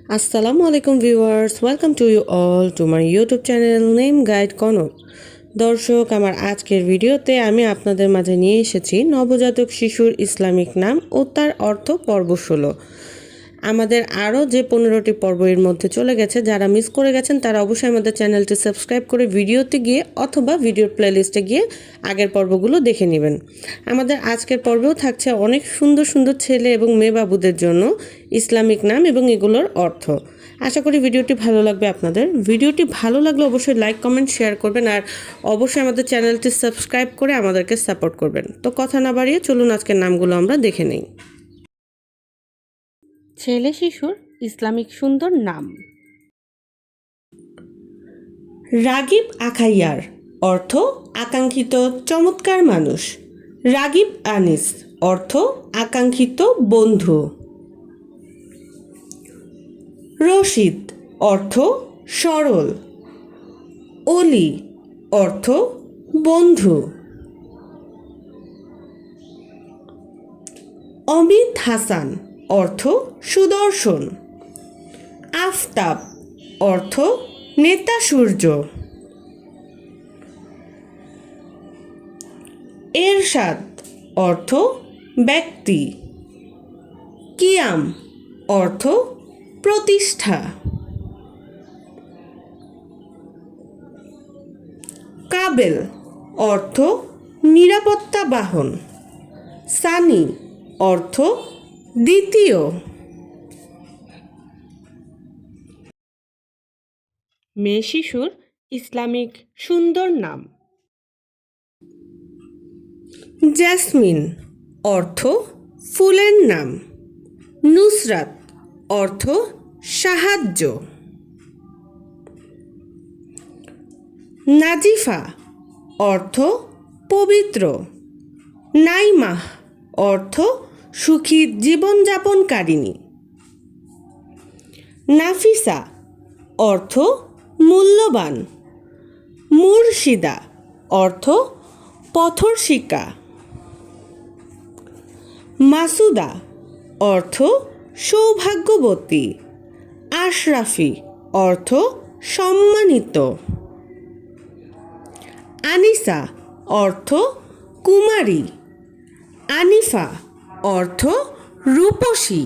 Assalamu alaikum viewers, welcome to you all to my YouTube channel Name Guide Kanak. দর্শক, আমার আজকের ভিডিওতে আমি আপনাদের মাঝে নিয়ে এসেছি নবজাতক শিশুর ইসলামিক নাম ও তার অর্থ পর্ব 16। আমাদের আরও যে 15টি পর্ব এর মধ্যে চলে গেছে, যারা মিস করে গেছেন তারা অবশ্যই আমাদের চ্যানেলটি সাবস্ক্রাইব করে ভিডিওতে গিয়ে অথবা ভিডিওর প্লেলিস্টে গিয়ে আগের পর্বগুলো দেখে নেবেন। আমাদের আজকের পর্বেও থাকছে অনেক সুন্দর সুন্দর ছেলে এবং মেয়ে বাবুদের জন্য ইসলামিক নাম এবং এগুলোর অর্থ। আশা করি ভিডিওটি ভালো লাগবে আপনাদের। ভিডিওটি ভালো লাগলে অবশ্যই লাইক কমেন্ট শেয়ার করবেন আর অবশ্যই আমাদের চ্যানেলটি সাবস্ক্রাইব করে আমাদেরকে সাপোর্ট করবেন। তো কথা না বাড়িয়ে চলুন আজকের নামগুলো আমরা দেখে নিই। ছেলে শিশুর ইসলামিক সুন্দর নাম। রাগিব আখাইয়ার অর্থ আকাঙ্ক্ষিত চমৎকার মানুষ। রাগিব আনিস অর্থ আকাঙ্ক্ষিত বন্ধু। রশিদ অর্থ সরল। অলি অর্থ বন্ধু। অমিত হাসান অর্থ সুদর্শন। আফতাব অর্থ নেতা সূর্য। এরশাদ অর্থ ব্যক্তি। কিয়াম অর্থ প্রতিষ্ঠা। কাবেল অর্থ নিরাপত্তা বাহন। সানি অর্থ দ্বিতীয়। মেয়ে শিশুর ইসলামিক সুন্দর নাম। জেসমিন অর্থ ফুলের নাম। নুসরাত অর্থ সাহায্য। নাজিফা অর্থ পবিত্র। নাইমাহ অর্থ সুখী জীবনযাপনকারিণী। নাফিসা অর্থ মূল্যবান। মুর্শিদা অর্থ পথশিক্ষা। মাসুদা অর্থ সৌভাগ্যবতী। আশরাফি অর্থ সম্মানিত। আনিসা অর্থ কুমারী। আনিফা অর্থ রূপসী।